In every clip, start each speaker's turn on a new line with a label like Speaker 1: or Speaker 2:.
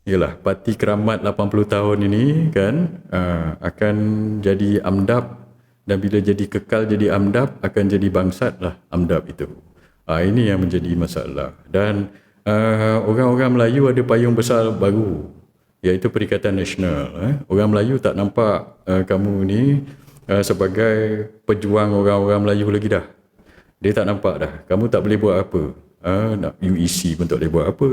Speaker 1: Yalah, Parti Keramat 80 tahun ini kan akan jadi AMDAP, dan bila jadi kekal jadi AMDAP akan jadi bangsat lah AMDAP itu. Ini yang menjadi masalah. Dan orang-orang Melayu ada payung besar baru, iaitu Perikatan Nasional. Orang Melayu tak nampak kamu ni sebagai pejuang orang-orang Melayu lagi dah. Dia tak nampak dah. Kamu tak boleh buat apa. Nak UEC pun tak boleh buat apa.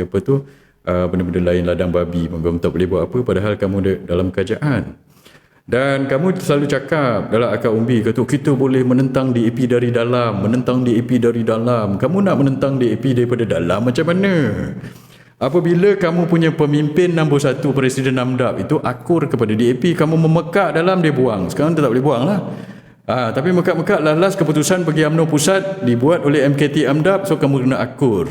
Speaker 1: Apa tu, benda-benda lain ladang babi pun kamu tak boleh buat apa, padahal kamu dalam kerajaan. Dan kamu selalu cakap dalam akar umbi, kata kita boleh menentang DAP dari dalam, menentang DAP dari dalam. Kamu nak menentang DAP daripada dalam macam mana? Apabila kamu punya pemimpin nombor 1 Presiden AMDAP itu akur kepada DAP, kamu memekak dalam, dia buang. Sekarang dia tak boleh buang lah. Tapi mekat-mekat last keputusan pergi UMNO pusat dibuat oleh MKT AMDAP, so kamu kena akur.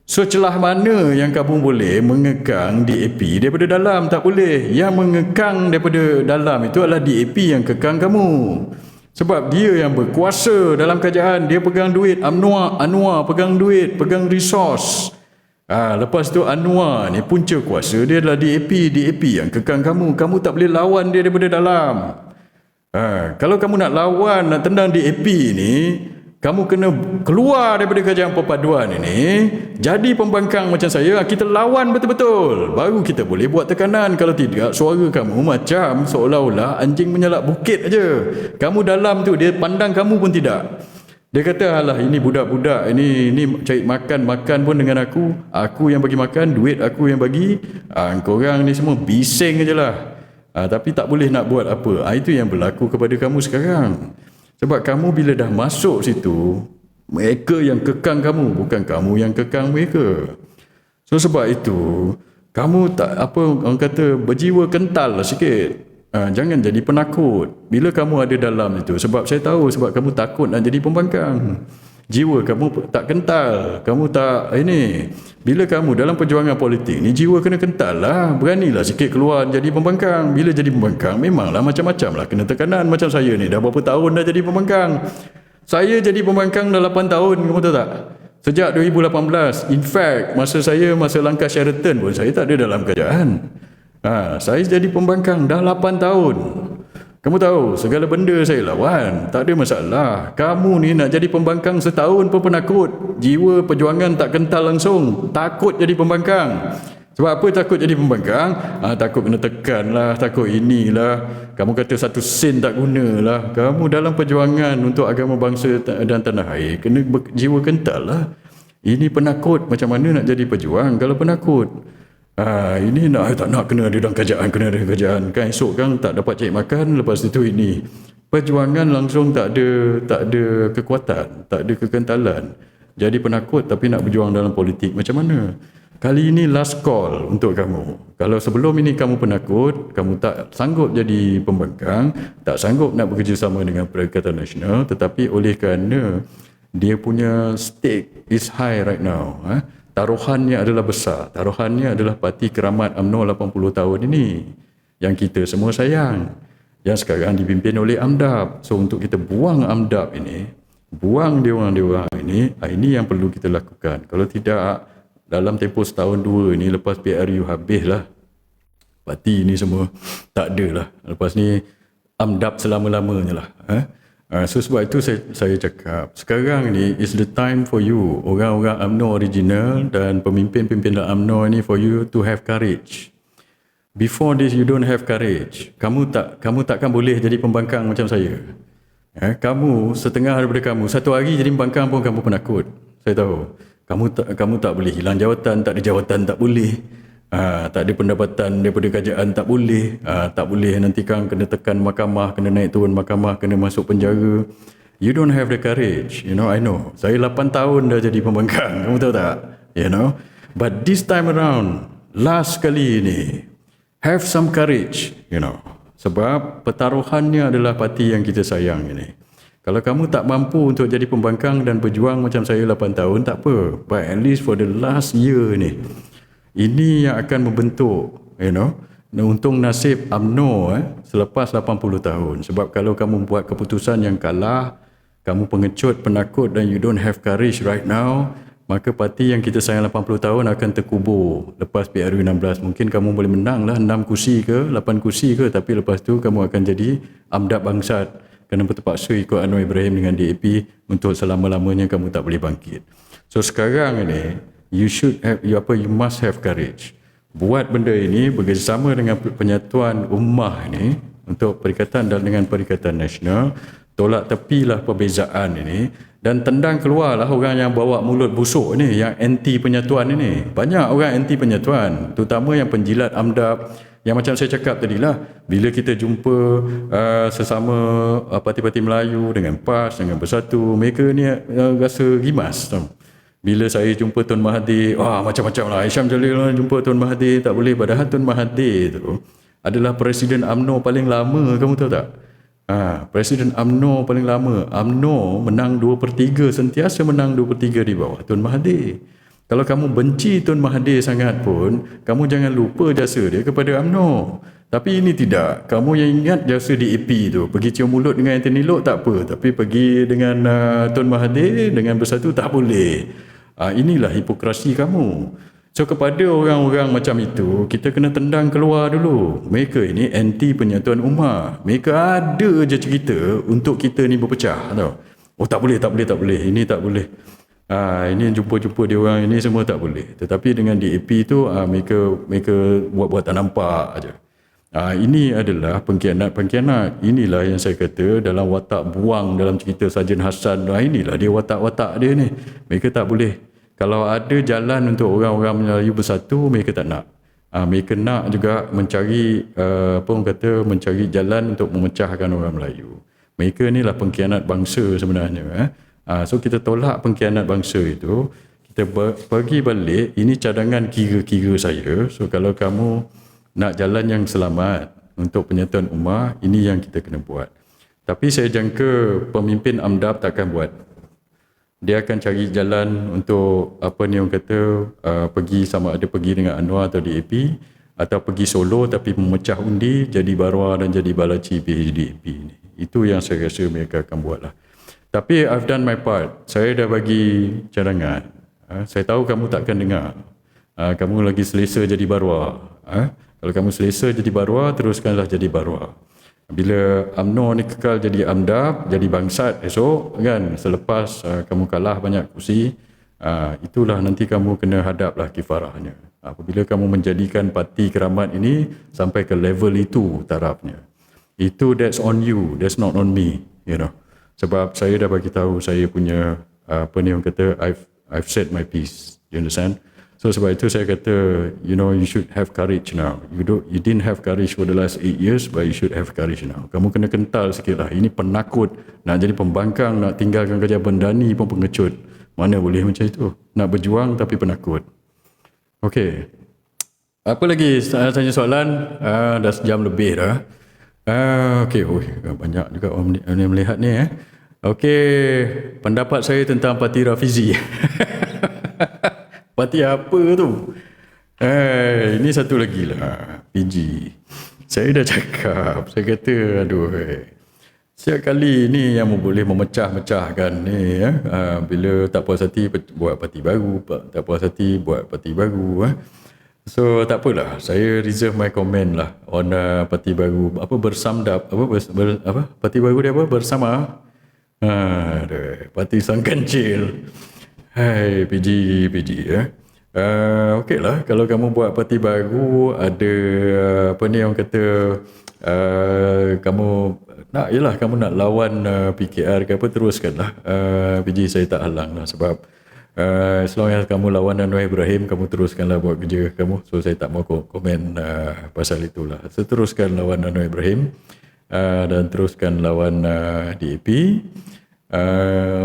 Speaker 1: So celah mana yang kamu boleh mengekang DAP daripada dalam? Tak boleh. Yang mengekang daripada dalam itu adalah DAP yang kekang kamu. Sebab dia yang berkuasa dalam kerajaan, dia pegang duit. Anwar pegang duit, pegang resource. Lepas tu Anwar ni punca kuasa dia adalah DAP yang kekang kamu. Kamu tak boleh lawan dia daripada dalam. Kalau kamu nak lawan, nak tendang DAP ni, kamu kena keluar daripada kerajaan perpaduan ini, jadi pembangkang macam saya, kita lawan betul-betul. Baru kita boleh buat tekanan. Kalau tidak, suara kamu macam seolah-olah anjing menyalak bukit aja. Kamu dalam tu, dia pandang kamu pun tidak. Dia kata, alah ini budak-budak, ini cari makan pun dengan aku yang bagi makan, duit aku yang bagi, korang ni semua bising aje lah. Tapi tak boleh nak buat apa. Itu yang berlaku kepada kamu sekarang. Sebab kamu bila dah masuk situ, mereka yang kekang kamu, bukan kamu yang kekang mereka. So sebab itu, kamu tak orang kata berjiwa kental lah sikit. Jangan jadi penakut bila kamu ada dalam itu. Sebab saya tahu, sebab kamu takut nak jadi pembangkang. Jiwa kamu tak kental, kamu tak ini. Bila kamu dalam perjuangan politik ni, jiwa kena kental lah. Beranilah sikit keluar jadi pembangkang. Bila jadi pembangkang, memanglah macam-macam lah kena tekanan. Macam saya ni, dah berapa tahun dah jadi pembangkang. Saya jadi pembangkang dah 8 tahun, kamu tahu tak? Sejak 2018. In fact, masa langkah Sheraton pun, saya tak ada dalam kerajaan. Saya jadi pembangkang dah 8 tahun. Kamu tahu, segala benda saya lawan, tak ada masalah. Kamu ni nak jadi pembangkang setahun pun penakut. Jiwa perjuangan tak kental langsung. Takut jadi pembangkang. Sebab apa takut jadi pembangkang? Takut kena tekan lah, takut inilah. Kamu kata 1 sen tak guna lah. Kamu dalam perjuangan untuk agama bangsa dan tanah air, kena jiwa kental lah. Ini penakut, macam mana nak jadi pejuang kalau penakut? Ini tak nak kena ada dalam kerajaan, kan esok kan tak dapat cari makan, lepas itu ini perjuangan langsung tak ada kekuatan, tak ada kekentalan, jadi penakut tapi nak berjuang dalam politik macam mana? Kali ini last call untuk kamu. Kalau sebelum ini kamu penakut, kamu tak sanggup jadi pembangkang, tak sanggup nak bekerjasama dengan Perikatan Nasional, tetapi oleh kerana dia punya stake is high right now, taruhannya adalah besar. Taruhannya adalah Parti Keramat UMNO 80 tahun ini yang kita semua sayang, yang sekarang dipimpin oleh AMDAP. So untuk kita buang AMDAP ini, buang dewan-dewan ini yang perlu kita lakukan. Kalau tidak, dalam tempoh setahun 2 ini, lepas PRU habislah, parti ini semua tak ada lah. Lepas ni AMDAP selama-lamanya lah. So sebab itu saya cakap, sekarang ni is the time for you, orang-orang UMNO original dan pemimpin-pimpinan UMNO ni, for you to have courage. Before this you don't have courage. Kamu takkan boleh jadi pembangkang macam saya. Kamu setengah daripada kamu, satu hari jadi pembangkang pun kamu penakut. Saya tahu. Kamu tak boleh hilang jawatan, tak ada jawatan tak boleh. Tak ada pendapatan daripada kerajaan tak boleh. Tak boleh nanti kan kena tekan mahkamah, kena naik turun mahkamah, kena masuk penjara. You don't have the courage. I know. Saya 8 tahun dah jadi pembangkang. Kamu tahu tak? But this time around, last kali ini, have some courage. Sebab pertaruhannya adalah parti yang kita sayang ini. Kalau kamu tak mampu untuk jadi pembangkang dan berjuang macam saya 8 tahun, tak apa. But at least for the last year ni, ini yang akan membentuk, untung nasib UMNO selepas 80 tahun. Sebab kalau kamu buat keputusan yang kalah, kamu pengecut, penakut dan you don't have courage right now, maka parti yang kita sayang 80 tahun akan terkubur lepas PRU 16. Mungkin kamu boleh menang lah 6 kursi ke 8 kursi ke, tapi lepas tu kamu akan jadi AMDAP bangsat kerana terpaksa ikut Anwar Ibrahim dengan DAP untuk selama-lamanya kamu tak boleh bangkit. So sekarang ni you must have courage. Buat benda ini bekerjasama dengan Penyatuan Ummah ini untuk Perikatan dan dengan Perikatan Nasional, tolak tepilah perbezaan ini dan tendang keluarlah orang yang bawa mulut busuk ni, yang anti penyatuan ini. Banyak orang anti penyatuan, terutama yang penjilat AMDAP, yang macam saya cakap tadilah, bila kita jumpa sesama parti-parti Melayu dengan PAS, dengan Bersatu, mereka ni rasa rimas tau. Bila saya jumpa Tun Mahathir, macam-macam lah, Hisham Jalil lah jumpa Tun Mahathir, tak boleh. Padahal Tun Mahathir tu adalah Presiden UMNO paling lama, kamu tahu tak? Presiden UMNO paling lama. UMNO menang 2/3, sentiasa menang 2/3 di bawah Tun Mahathir. Kalau kamu benci Tun Mahathir sangat pun, kamu jangan lupa jasa dia kepada UMNO. Tapi ini tidak. Kamu yang ingat jasa DAP tu, pergi cium mulut dengan Anthony Loke tak apa, tapi pergi dengan Tun Mahathir, dengan Bersatu tak boleh. Inilah hipokrasi kamu. So kepada orang-orang macam itu, kita kena tendang keluar dulu. Mereka ini anti Penyatuan Ummah. Mereka ada je cerita untuk kita ni berpecah tau. Tak boleh. Ini tak boleh. Ini jumpa-jumpa dia orang ini semua tak boleh. Tetapi dengan DAP tu mereka buat tak nampak aja. Ini adalah pengkhianat. Inilah yang saya kata dalam watak buang dalam cerita Sarjan Hassan. Inilah dia watak-watak dia ni. Mereka tak boleh. Kalau ada jalan untuk orang-orang Melayu bersatu, mereka tak nak. Mereka nak juga mencari mencari jalan untuk memecahkan orang Melayu. Mereka inilah pengkhianat bangsa sebenarnya. So kita tolak pengkhianat bangsa itu. Kita pergi balik, ini cadangan kira-kira saya. So kalau kamu nak jalan yang selamat untuk Penyatuan Ummah, ini yang kita kena buat. Tapi saya jangka pemimpin AMDAP takkan buat. Dia akan cari jalan untuk orang kata pergi, sama ada pergi dengan Anwar atau DAP, atau pergi solo tapi memecah undi jadi Barwa dan jadi Balaci PHDAP ni. Itu yang saya rasa mereka akan buat lah. Tapi I've done my part. Saya dah bagi cadangan. Saya tahu kamu takkan dengar. Kamu lagi selesa jadi Barwa. Kalau kamu selesa jadi Barwa, teruskanlah jadi Barwa. Bila UMNO ni kekal jadi AMDAP, jadi bangsat esok kan, selepas kamu kalah banyak kursi, itulah nanti kamu kena hadaplah kifarahnya. Apabila kamu menjadikan parti keramat ini sampai ke level itu tarafnya, itu that's on you, that's not on me, sebab saya dah bagi tahu saya punya orang kata I've said my piece, you understand? So sebab itu saya kata, you should have courage now. You didn't have courage for the last 8 years, but you should have courage now. Kamu kena kental sikit lah. Ini penakut, nak jadi pembangkang, nak tinggalkan kerja bendani pun pengecut. Mana boleh macam itu? Nak berjuang tapi penakut. Okey. Apa lagi tanya soalan? Dah sejam lebih dah. Okey, banyak juga orang yang melihat ni. Okey, pendapat saya tentang Parti Rafizi. Parti apa tu? Ini satu lagi lah, PG. Saya dah cakap, saya kata setiap kali ni yang boleh memecah-mecahkan ni, bila tak puas hati buat parti baru, tak puas hati buat parti baru. So tak apalah, saya reserve my comment lah on parti baru. Bersamdap, parti baru dia bersama. Parti Sang Kancil. Hai PG okey lah, kalau kamu buat parti baru, ada orang kata kamu nak lawan PKR ke apa, teruskanlah. PG saya tak halang lah, sebab as long as kamu lawan Anwar Ibrahim, kamu teruskanlah buat kerja kamu. So saya tak mau komen pasal itulah. So teruskan lawan Anwar Ibrahim dan teruskan lawan DAP.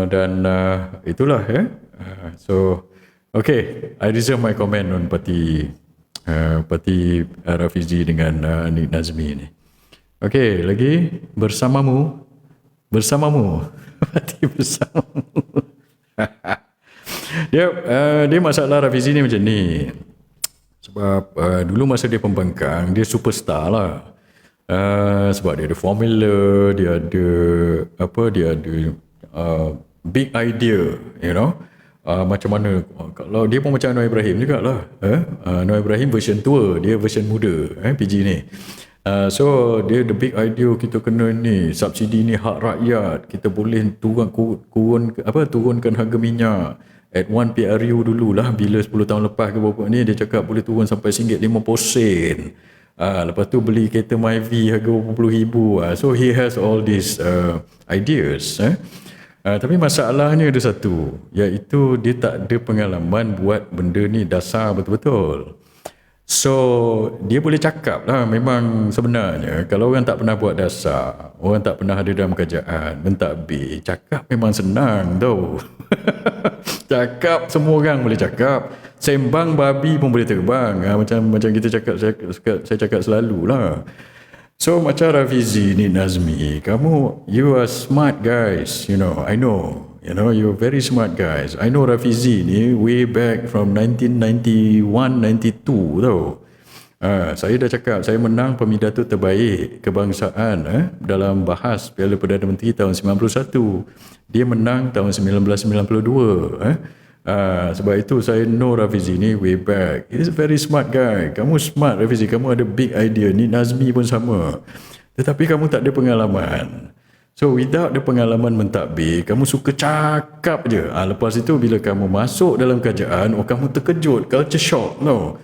Speaker 1: Dan itulah so okay, I reserve my comment on parti Rafizi dengan Nik Nazmi ni. Okay, lagi bersamamu parti bersamamu. Dia masalah Rafizi ni macam ni, sebab dulu masa dia pembangkang, dia superstar lah. Sebab dia ada formula, dia ada big idea, macam mana, kalau dia pun macam Anwar Ibrahim jugalah, Anwar Ibrahim version tua, dia version muda, PG ni. So dia the big idea, kita kena ni subsidi ni hak rakyat, kita boleh turunkan harga minyak at 1 PRU dululah, bila 10 tahun lepas ke berapa ni dia cakap boleh turun sampai RM50. Lepas tu beli kereta Myvi harga berapa puluh ribu. So he has all these ideas. Tapi masalahnya ada satu, iaitu dia tak ada pengalaman buat benda ni dasar betul-betul. So dia boleh cakap lah, memang sebenarnya kalau orang tak pernah buat dasar, orang tak pernah ada dalam kerajaan, mentadbir, cakap memang senang tau. Cakap semua orang boleh cakap, sembang babi pun boleh terbang. Macam kita cakap, saya cakap selalu lah. So macam Rafizi ni, Nazmi, kamu, you are smart guys, I know, you're very smart guys. I know Rafizi ni way back from 1991-92 tau. Saya dah cakap, saya menang pemidato terbaik kebangsaan dalam bahas Piala Perdana Menteri tahun 91. Dia menang tahun 1992. Sebab itu saya know Rafizi ni way back. He's a very smart guy. Kamu smart Rafizi, kamu ada big idea. Ni Nazmi pun sama. Tetapi kamu tak ada pengalaman. So without the pengalaman mentadbir, kamu suka cakap je. Lepas itu bila kamu masuk dalam kerajaan, kamu terkejut, culture shock. No.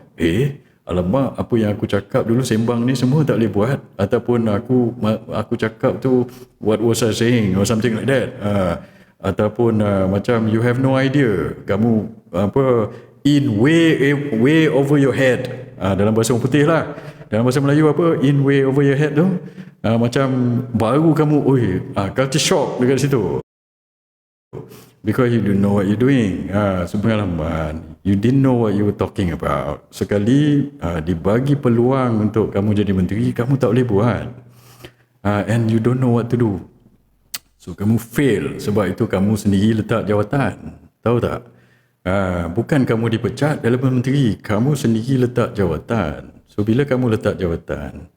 Speaker 1: Alamak, apa yang aku cakap dulu sembang ni semua tak boleh buat, ataupun aku cakap tu what was I saying or something like that. Ataupun macam you have no idea, kamu in way over your head, dalam bahasa orang putih lah. Dalam bahasa Melayu in way over your head tu, macam baru kamu culture shock dekat situ, because you don't know what you're doing. Pengalaman, you didn't know what you were talking about. Sekali dibagi peluang untuk kamu jadi menteri, kamu tak boleh buat, and you don't know what to do. So kamu fail, sebab itu kamu sendiri letak jawatan. Tahu tak? Bukan kamu dipecat dalam menteri, kamu sendiri letak jawatan. So bila kamu letak jawatan,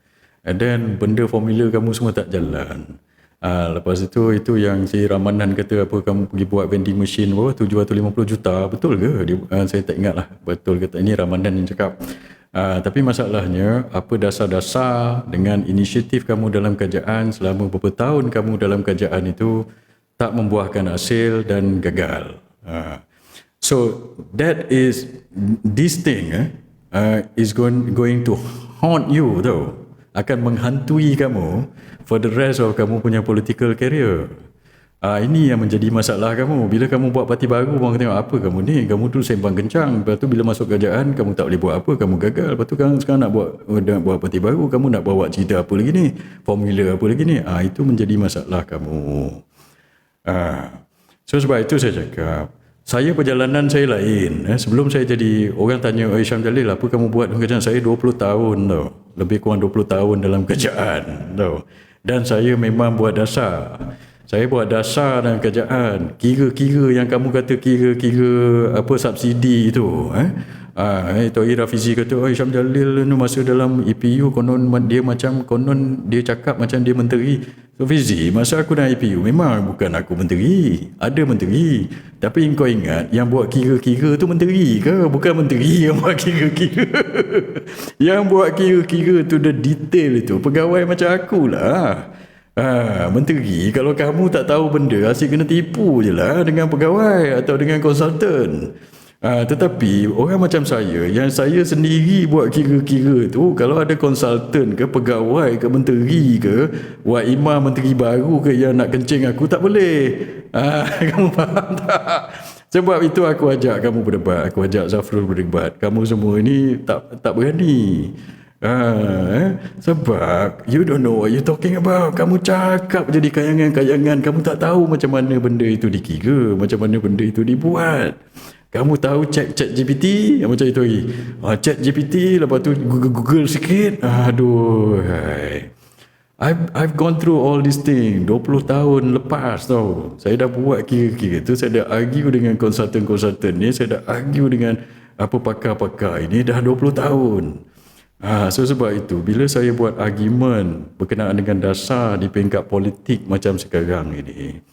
Speaker 1: and then benda formula kamu semua tak jalan. Lepas itu yang si Ramanan kata kamu pergi buat vending machine 750 juta, betul ke? Saya tak ingat lah betul ke tak, ini Ramanan yang cakap. Tapi masalahnya, apa dasar-dasar dengan inisiatif kamu dalam kerajaan selama beberapa tahun kamu dalam kerajaan itu tak membuahkan hasil dan gagal. So that is, this thing is going to haunt you tau, akan menghantui kamu for the rest of kamu punya political career. Ini yang menjadi masalah kamu. Bila kamu buat parti baru, orang tengok apa kamu ni, kamu tu sembang kencang. Lepas tu bila masuk kerajaan, kamu tak boleh buat apa, kamu gagal. Lepas tu sekarang nak buat parti baru, kamu nak bawa cerita apa lagi ni, formula apa lagi ni. Itu menjadi masalah kamu. So sebab itu saya cakap, perjalanan saya lain. Sebelum saya jadi, orang tanya, Syam Jalil, apa kamu buat dalam kerajaan? Saya 20 tahun tau. Lebih kurang 20 tahun dalam kerajaan tau. Dan saya memang buat dasar. Saya buat dasar dalam kerajaan. Kira-kira yang kamu kata kira-kira subsidi tu. Tok Rafizi kata, Syam Jalil ni masa dalam EPU konon dia cakap macam dia menteri. So Fizi, masa aku dalam EPU memang bukan aku menteri. Ada menteri. Tapi kau ingat yang buat kira-kira tu menteri ke? Bukan menteri yang buat kira-kira. Yang buat kira-kira tu the detail itu pegawai macam akulah. Menteri, kalau kamu tak tahu benda, asyik kena tipu je lah dengan pegawai atau dengan konsultan. Tetapi orang macam saya, yang saya sendiri buat kira-kira tu, kalau ada konsultan ke pegawai ke menteri ke, Wak Imam menteri baru ke yang nak kencing aku, tak boleh. Kamu faham tak? Sebab itu aku ajak kamu berdebat, aku ajak Zafrul berdebat. Kamu semua ni tak berani. Sebab you don't know what you talking about. Kamu cakap jadi kayangan-kayangan. Kamu tak tahu macam mana benda itu dikira, macam mana benda itu dibuat. Kamu tahu chat GPT macam itu lagi. Chat GPT, lepas tu Google sikit. Aduh. I've gone through all this thing 20 tahun lepas tau. Saya dah buat kira-kira tu. Saya dah argue dengan konsultan-konsultan ni. Saya dah argue dengan pakar-pakar ini dah 20 tahun. So sebab itu, bila saya buat argument berkenaan dengan dasar di peringkat politik macam sekarang ini,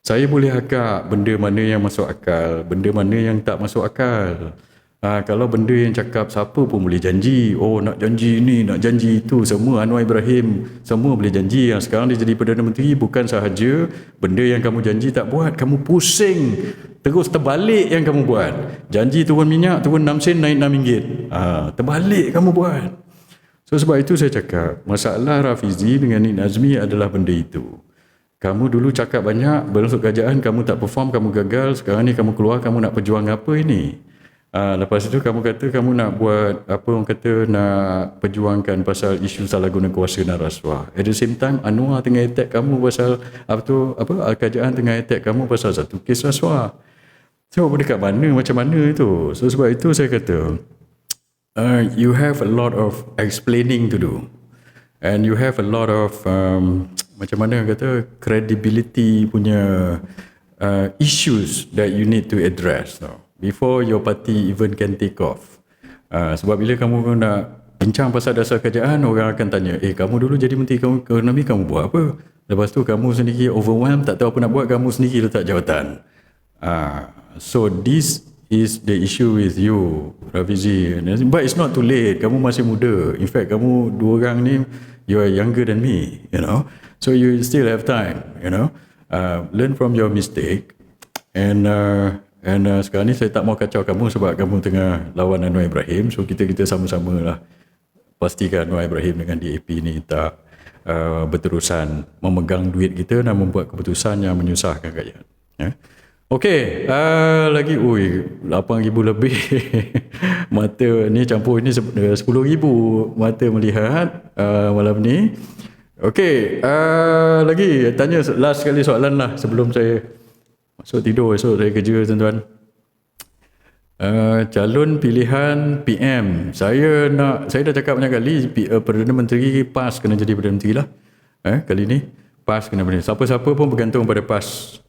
Speaker 1: Saya boleh agak benda mana yang masuk akal, benda mana yang tak masuk akal. Kalau benda yang cakap siapa pun boleh janji, oh nak janji ni, nak janji itu, semua Anwar Ibrahim, semua boleh janji. Yang sekarang dia jadi Perdana Menteri, bukan sahaja benda yang kamu janji tak buat, kamu pusing, terus terbalik yang kamu buat. Janji turun minyak, turun 6 sen, naik RM6. Terbalik kamu buat. So sebab itu saya cakap, masalah Rafizi dengan Nik Nazmi adalah benda itu. Kamu dulu cakap banyak, bermasuk kerajaan, kamu tak perform, kamu gagal, sekarang ni kamu keluar, kamu nak perjuang apa ini? Lepas itu kamu kata kamu nak buat apa, orang kata nak perjuangkan pasal isu salah guna kuasa dan rasuah. At the same time Anwar tengah attack kamu pasal kerajaan tengah attack kamu pasal satu kes rasuah. So dekat mana, macam mana itu? So sebab itu saya kata you have a lot of explaining to do, and you have a lot of macam mana kata credibility punya issues that you need to address before your party even can take off. Sebab bila kamu nak bincang pasal dasar kerajaan, orang akan tanya, kamu dulu jadi Menteri Ekonomi, kamu buat apa? Lepas tu kamu sendiri overwhelmed, tak tahu apa nak buat, kamu sendiri letak jawatan. So this is the issue with you, Rafizi. But it's not too late, kamu masih muda. In fact, kamu dua orang ni, you are younger than me, you know. So you still have time, you know. Learn from your mistake. And sekarang ni saya tak mau kacau kamu sebab kamu tengah lawan Anwar Ibrahim. So kita sama-sama lah pastikan Anwar Ibrahim dengan DAP ni tak berterusan memegang duit kita dan membuat keputusan yang menyusahkan rakyat. Okey, lagi 8,000 lebih mata ni campur, ini 10,000 mata melihat malam ni. Okey, lagi tanya last sekali soalan lah sebelum saya masuk tidur, esok saya kerja tuan-tuan. Calon pilihan PM, saya dah cakap banyak kali, Perdana Menteri PAS kena jadi Perdana Menteri lah. Kali ni PAS kena Perdana Menteri. Siapa-siapa pun bergantung pada PAS.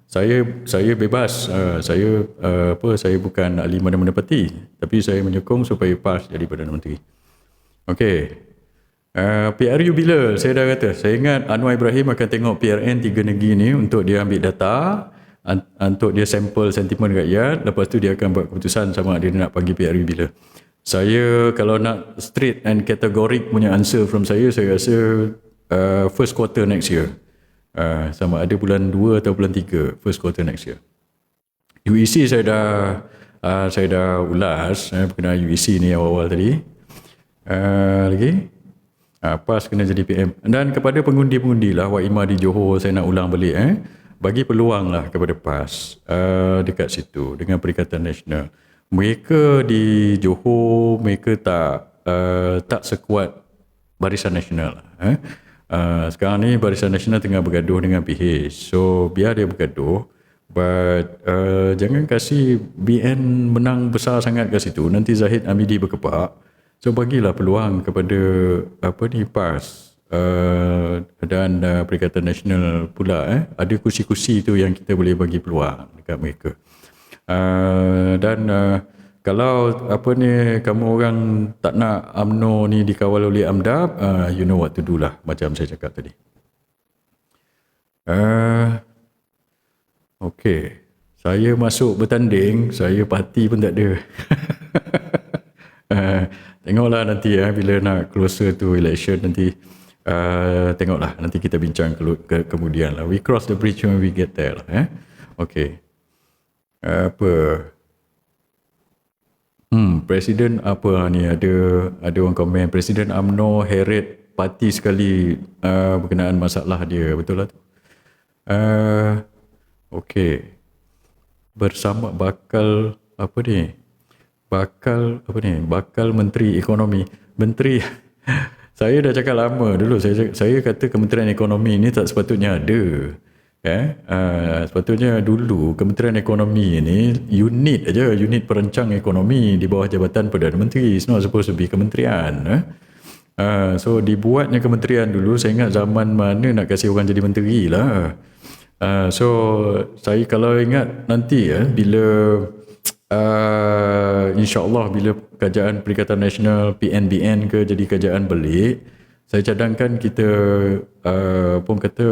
Speaker 1: Saya bebas, saya bukan ahli mana-mana parti, tapi saya menyokong supaya PAS jadi Perdana Menteri. Okey. PRU bila? Saya dah kata, saya ingat Anwar Ibrahim akan tengok PRN 3 negeri ni untuk dia ambil data, untuk dia sampel sentimen rakyat, lepas tu dia akan buat keputusan sama ada dia nak panggil PRU bila. Saya kalau nak straight and categoric punya answer from saya rasa first quarter next year. Sama ada bulan 2 atau bulan 3, first quarter next year. UEC saya dah ulas berkenaan UEC ni awal-awal tadi. Lagi PAS kena jadi PM. Dan kepada pengundi-pengundi lah, Wak Ima di Johor, saya nak ulang balik bagi peluang lah kepada PAS dekat situ dengan Perikatan Nasional. Mereka di Johor, mereka tak sekuat Barisan Nasional. Sekarang ni Barisan Nasional tengah bergaduh dengan PH. So biar dia bergaduh, but jangan kasih BN menang besar sangat kat situ, nanti Zahid Hamidi berkepak. So bagilah peluang kepada PAS dan Perikatan Nasional pula. Ada kursi-kursi tu yang kita boleh bagi peluang dekat mereka. Dan kalau kamu orang tak nak UMNO ni dikawal oleh AMDAP, you know what to do lah, macam saya cakap tadi. Okey, saya masuk bertanding, saya parti pun tak ada. Tengoklah nanti bila nak closer to election nanti, tengoklah nanti kita bincang kemudian lah. We cross the bridge when we get there lah. Okey. Presiden apa ni, ada orang komen Presiden UMNO heret parti sekali berkenaan masalah dia, betul lah tu. Okey. Bersama bakal Menteri Ekonomi. Menteri saya dah cakap lama dulu, saya kata Kementerian Ekonomi ni tak sepatutnya ada. Sepatutnya dulu Kementerian Ekonomi ni unit perancang ekonomi di bawah Jabatan Perdana Menteri. It's not supposed to be kementerian. So dibuatnya kementerian dulu, saya ingat zaman mana nak kasih orang jadi menteri lah. So saya kalau ingat nanti bila InsyaAllah bila kerajaan Perikatan Nasional PNBN ke jadi kerajaan balik, saya cadangkan kita pun kata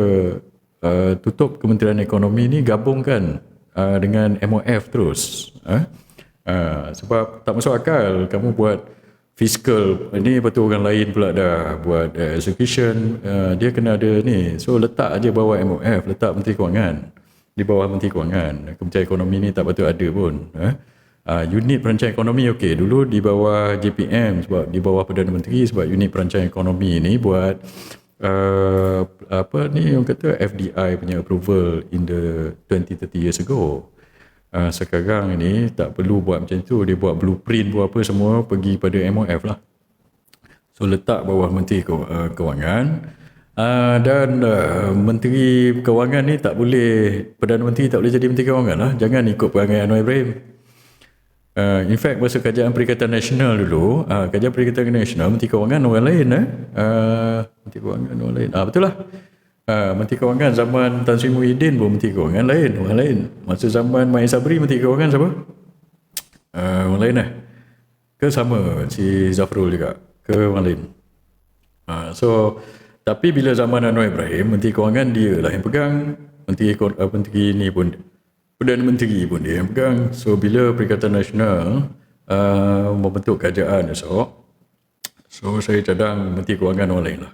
Speaker 1: tutup Kementerian Ekonomi ni gabungkan dengan MOF terus. Sebab tak masuk akal kamu buat fiskal ni, lepas tu orang lain pula dah buat execution, dia kena ada ni. So letak aja bawah MOF, letak Menteri Kewangan, di bawah Menteri Kewangan. Kementerian Ekonomi ni tak patut ada pun. Unit perancangan ekonomi okey, dulu di bawah JPM, sebab di bawah Perdana Menteri, sebab unit perancangan ekonomi ni buat apa ni orang kata FDI punya approval in the 20-30 years ago. Sekarang ini tak perlu buat macam tu, dia buat blueprint, buat apa semua pergi pada MOF lah. So letak bawah Menteri Kewangan, dan Menteri Kewangan ni tak boleh, Perdana Menteri tak boleh jadi Menteri Kewangan lah. Jangan ikut perangai Anwar Ibrahim. In fact, masa kajian Perikatan Nasional dulu, kajian Perikatan Nasional, Menteri Kewangan orang lain. Menteri Kewangan orang lain. Betul lah. Menteri Kewangan zaman Tan Sri Muhyiddin pun Menteri Kewangan lain, orang lain. Masa zaman Mai Sabri, Menteri Kewangan siapa? Orang lain ke sama si Zafrul juga, ke orang lain. Tapi bila zaman Anwar Ibrahim, Menteri Kewangan dia lah yang pegang, Menteri ni pun, Perdana Menteri pun dia yang pegang. So bila Perikatan Nasional membentuk kerajaan esok, so saya cadang Menteri Kewangan orang lain lah.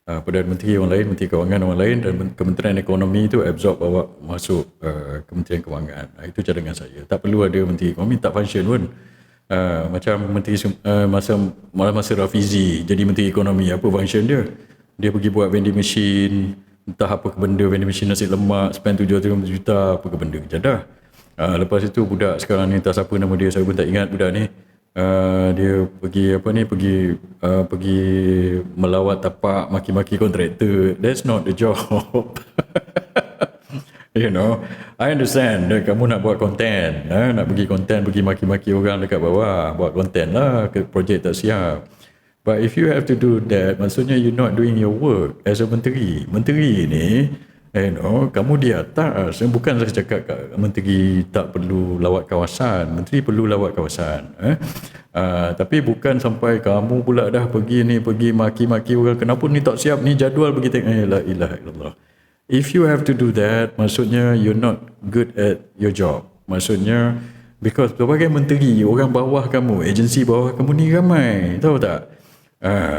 Speaker 1: Perdana Menteri orang lain, Menteri Kewangan orang lain, dan Kementerian Ekonomi itu absorb bawa masuk Kementerian Kewangan. Itu cadangan saya. Tak perlu ada Menteri Ekonomi, tak function pun. Macam Menteri masa Rafizi jadi Menteri Ekonomi, apa function dia? Dia pergi buat vending machine, entah apa ke benda, vending machine nasi lemak, spend 700 juta, apa ke benda kejadah. Lepas itu budak sekarang ni, entah siapa nama dia, saya pun tak ingat budak ni. Dia pergi melawat tapak, maki-maki kontraktor. That's not the job. You know, I understand kamu nak buat konten, nak pergi konten, pergi maki-maki orang dekat bawah, buat konten lah, projek tak siap. But if you have to do that, maksudnya you not doing your work as a menteri. Menteri ni, you know, kamu di atas. Bukan saya cakap menteri tak perlu lawat kawasan. Menteri perlu lawat kawasan. Tapi bukan sampai kamu pula dah pergi maki-maki orang. Kenapa ni tak siap, ni jadual pergi tengok. La ilaha illallah. If you have to do that, maksudnya you're not good at your job. Maksudnya, because sebagai menteri, orang bawah kamu, agensi bawah kamu ni ramai. Tahu tak?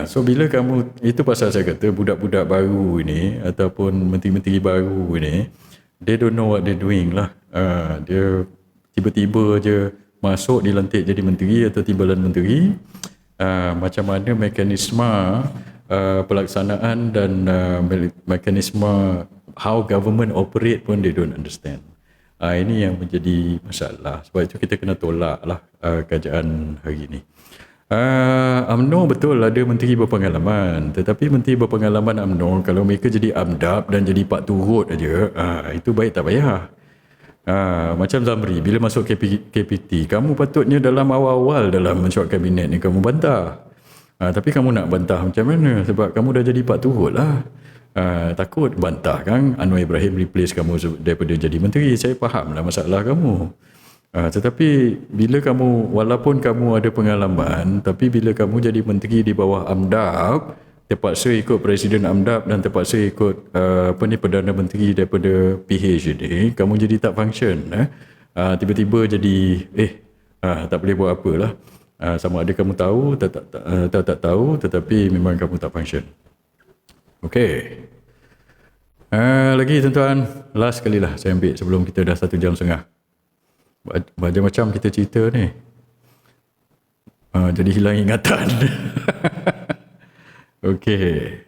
Speaker 1: So bila kamu, itu pasal saya kata budak-budak baru ini ataupun menteri-menteri baru ini, they don't know what they're doing lah. Dia tiba-tiba je masuk dilantik jadi menteri atau timbalan menteri. Macam mana mekanisme pelaksanaan dan mekanisme how government operate pun they don't understand. Ini yang menjadi masalah. Sebab itu kita kena tolak lah kajian hari ini. UMNO betul ada menteri berpengalaman, tetapi menteri berpengalaman UMNO kalau mereka jadi AMDAP dan jadi pak turut aja, itu baik tak payah. Macam Zamri bila masuk KPT, kamu patutnya dalam awal-awal dalam mesyuarat kabinet ni kamu bantah. Tapi kamu nak bantah macam mana? Sebab kamu dah jadi pak turut lah. Takut bantah kan Anwar Ibrahim replace kamu daripada jadi menteri. Saya faham lah masalah kamu. Tetapi bila kamu, walaupun kamu ada pengalaman, tapi bila kamu jadi menteri di bawah AMDAP, terpaksa ikut Presiden AMDAP dan terpaksa ikut Perdana Menteri daripada PH ini, kamu jadi tak function. Tiba-tiba jadi tak boleh buat apa lah. Sama ada kamu tahu tak tahu, tetapi memang kamu tak function. Okey. Lagi tuan-tuan, last kali lah saya ambil sebelum kita dah 1 jam setengah. Macam kita cerita ni, jadi hilang ingatan. Okey.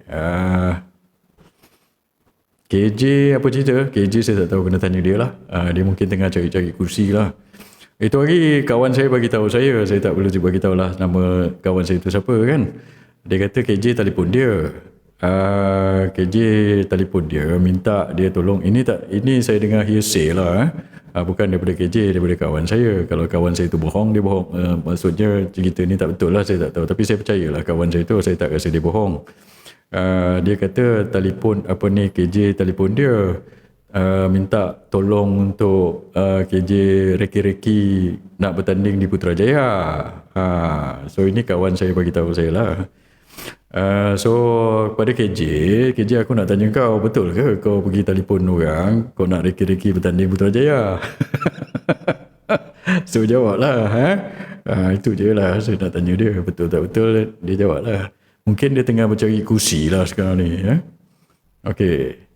Speaker 1: KJ apa cerita? KJ saya tak tahu, kena tanya dia lah. Dia mungkin tengah cari-cari kursi lah. Itu hari kawan saya bagi tahu saya tak perlu bagi tahu lah nama kawan saya tu siapa kan. Dia kata KJ telefon dia. KJ telefon dia minta dia tolong. Ini saya dengar hearsay lah. Bukan daripada KJ, daripada kawan saya. Kalau kawan saya tu bohong, dia bohong. Maksudnya cerita ni tak betul lah, saya tak tahu. Tapi saya percayalah kawan saya tu, saya tak rasa dia bohong. Dia kata telefon KJ telefon dia minta tolong untuk KJ reki-reki nak bertanding di Putrajaya. So ini kawan saya bagi tahu saya lah. So kepada KJ aku nak tanya kau, betul ke kau pergi telefon orang, kau nak reki-reki bertanding Putrajaya? So jawablah. Itu je lah saya nak tanya dia, betul tak betul, dia jawablah. Mungkin dia tengah mencari kursi lah sekarang ni. Okay.